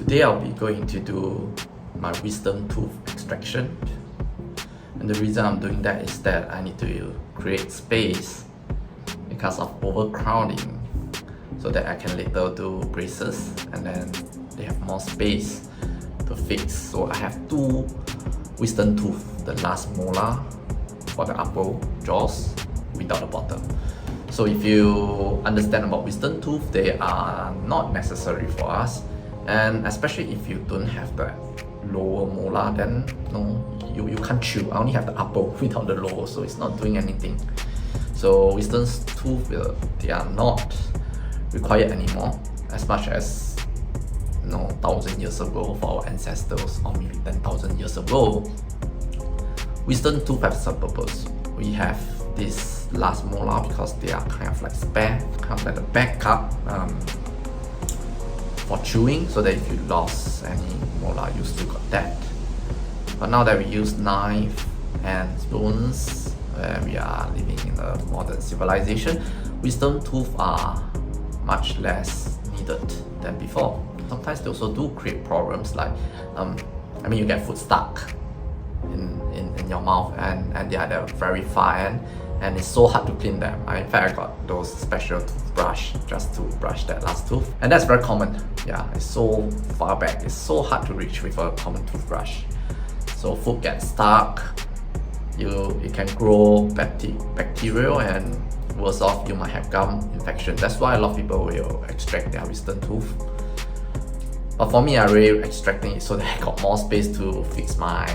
Today I'll be going to do my wisdom tooth extraction, and the reason I'm doing that is that I need to create space because of overcrowding, so that I can later do braces and then they have more space to fix. So I have two wisdom tooth, the last molar for the upper jaws without the bottom. So if you understand about wisdom tooth, they are not necessary for us, and especially if you don't have the lower molar, then no, you can't chew. I only have the upper without the lower, so it's not doing anything. So wisdom tooth, they are not required anymore, as much as 1,000 years ago for our ancestors, or maybe 10,000 years ago. Wisdom tooth have some purpose. We have this last molar because they are kind of like spare, kind of like the backup for chewing, so that if you lost any molar, you still got that. But now that we use knife and spoons, we are living in a modern civilization, wisdom tooth are much less needed than before. Sometimes they also do create problems, like you get food stuck in your mouth, and they are very fine, and it's so hard to clean them. In fact, I got those special toothbrush just to brush that last tooth, and that's very common. Yeah, it's so far back, it's so hard to reach with a common toothbrush. So food gets stuck, it can grow bacteria, and worse off, you might have gum infection. That's why a lot of people will extract their wisdom tooth. But for me, I really extracting it so that I got more space to fix my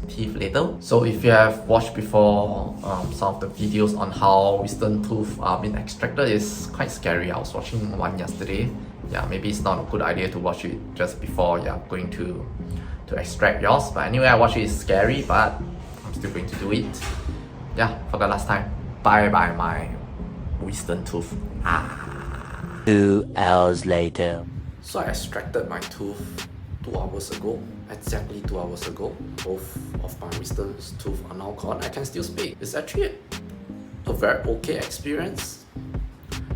teeth later. So if you have watched before some of the videos on how wisdom tooth are being extracted, it's quite scary. I was watching one yesterday. Yeah, maybe it's not a good idea to watch it just before you're going to extract yours. But anyway, I watch it, it's scary, but I'm still going to do it. Yeah, for the last time. Bye bye my wisdom tooth. 2 hours later. So I extracted my tooth 2 hours ago, exactly 2 hours ago. Both of my wisdom tooth are now gone. I can still speak. It's actually a very okay experience.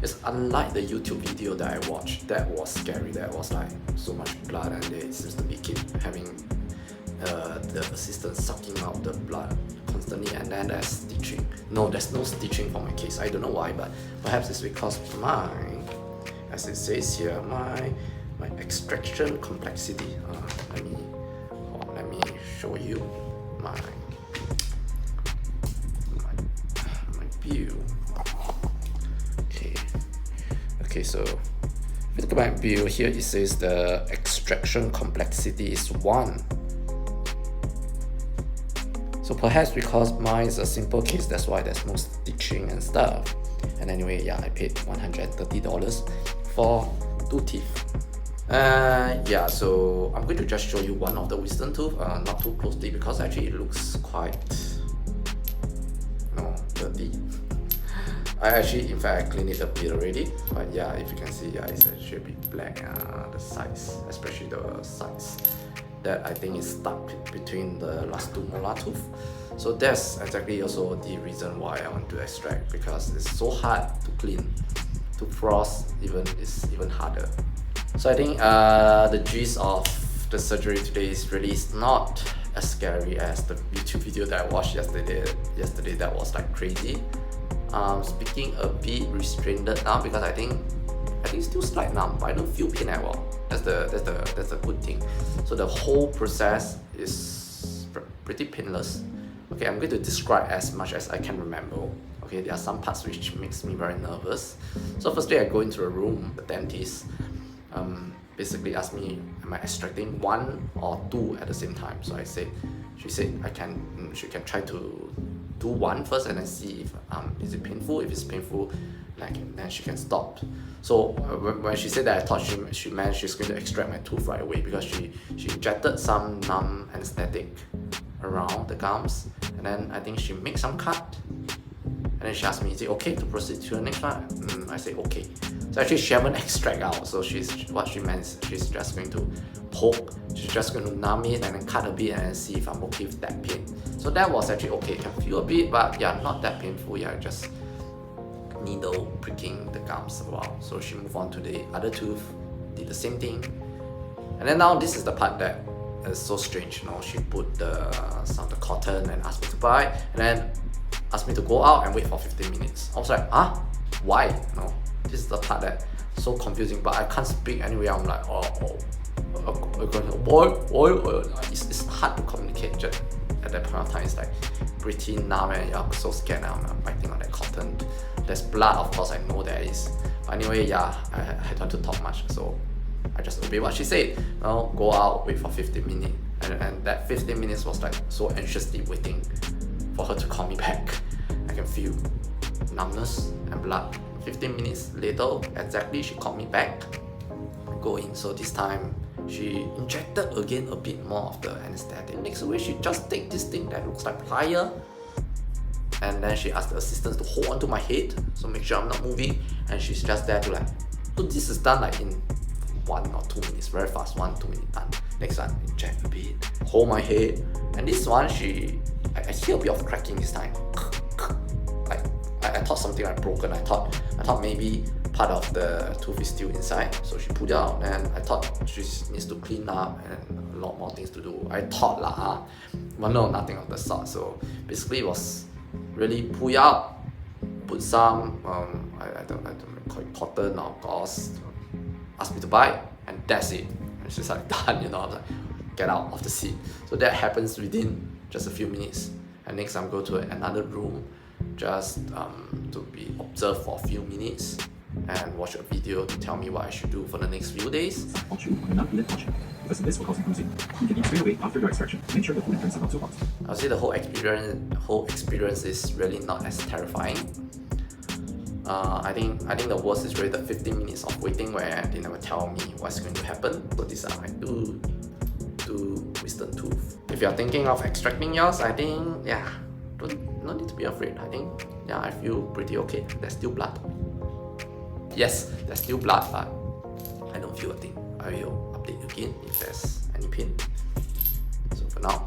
It's unlike the YouTube video that I watched. That was scary. That was like so much blood, and they seems to be keep having the assistant sucking out the blood constantly, and then there's stitching. No, there's no stitching for my case. I don't know why, but perhaps it's because as it says here, my extraction complexity. Let me show you my view. Okay, so if you look at my view here, it says the extraction complexity is 1. So perhaps because mine is a simple case, that's why there's no stitching and stuff. And anyway, yeah, I paid $130 for 2 teeth. Yeah, so I'm going to just show you one of the wisdom tooth, not too closely, because actually it looks quite dirty. I actually, in fact, I cleaned it a bit already, but yeah, if you can see, yeah, it's actually a bit black, the sides, especially the sides, that I think is stuck between the last 2 molar tooth. So that's exactly also the reason why I want to extract, because it's so hard to clean. To floss is even harder. So I think the gist of the surgery today is really not as scary as the YouTube video that I watched yesterday. That was like crazy. Speaking a bit restrained now, because I think it's still slight numb, but I don't feel pain at all. That's the good thing. So the whole process is pretty painless. Okay, I'm going to describe as much as I can remember. Okay, there are some parts which makes me very nervous. So firstly, I go into a room. The dentist basically asked me, am I extracting 1 or 2 at the same time? So she said she can try to do 1 first, and then see if is it painful. If it's painful, then she can stop. So when she said that, I thought she meant she's going to extract my tooth right away, because she injected some numb anaesthetic around the gums, and then I think she made some cut, and then she asked me, is it okay to proceed to the next one? I said okay. So actually she haven't extract out, so what she meant is she's just going to poke, she's just going to numb it and then cut a bit and then see if I'm okay with that pain. So that was actually okay, can feel a bit, but yeah, not that painful. Yeah, just needle pricking the gums a while. So she moved on to the other tooth, did the same thing, And then now this is the part that is so strange, you know. She put some of the cotton and asked me to buy, and then asked me to go out and wait for 15 minutes. I was like, why? You know, this is the part that so confusing, but I can't speak anyway. I'm like, it's hard to communicate. Just at that point of time, it's like pretty numb, and you're so scared now. I'm biting on that cotton. There's blood, of course, I know there is. But anyway, yeah, I don't want to talk much, so I just obey what she said. Now go out, wait for 15 minutes, and that 15 minutes was like so anxiously waiting for her to call me back. I can feel numbness and blood. 15 minutes later, exactly, she called me back. I go in, so this time she injected again a bit more of the anaesthetic. Next week, she just take this thing that looks like plier, and then she asked the assistants to hold onto my head, so make sure I'm not moving, and she's just there to like, so this is done like in 1 or 2 minutes, very fast, 1-2 minutes done. Next one, inject a bit, hold my head, and this one, I hear a bit of cracking this time. Like, I thought something like broken. I thought maybe part of the tooth is still inside, so she pulled it out, and I thought she needs to clean up and a lot more things to do. I thought but no, nothing of the sort. So basically, it was really pull it out, put some I don't call it cotton or gauze, ask me to buy, and that's it. And she's like, done, you know. I was like, get out of the seat. So that happens within just a few minutes, and next I'm going to another room just to be observed for a few minutes and watch a video to tell me what I should do for the next few days. Hot shoe on not lid washing, because this will cause bruising. You can eat straight away after your extraction. Make sure the food turns out so hot. I'll say the whole experience is really not as terrifying. I think the worst is really the 15 minutes of waiting where they never tell me what's going to happen. So these are my two wisdom tooth. If you're thinking of extracting yours, I think no need to be afraid. I think I feel pretty okay. There's still blood. Yes, there's still blood, but I don't feel a thing. I will update you again if there's any pain. So for now,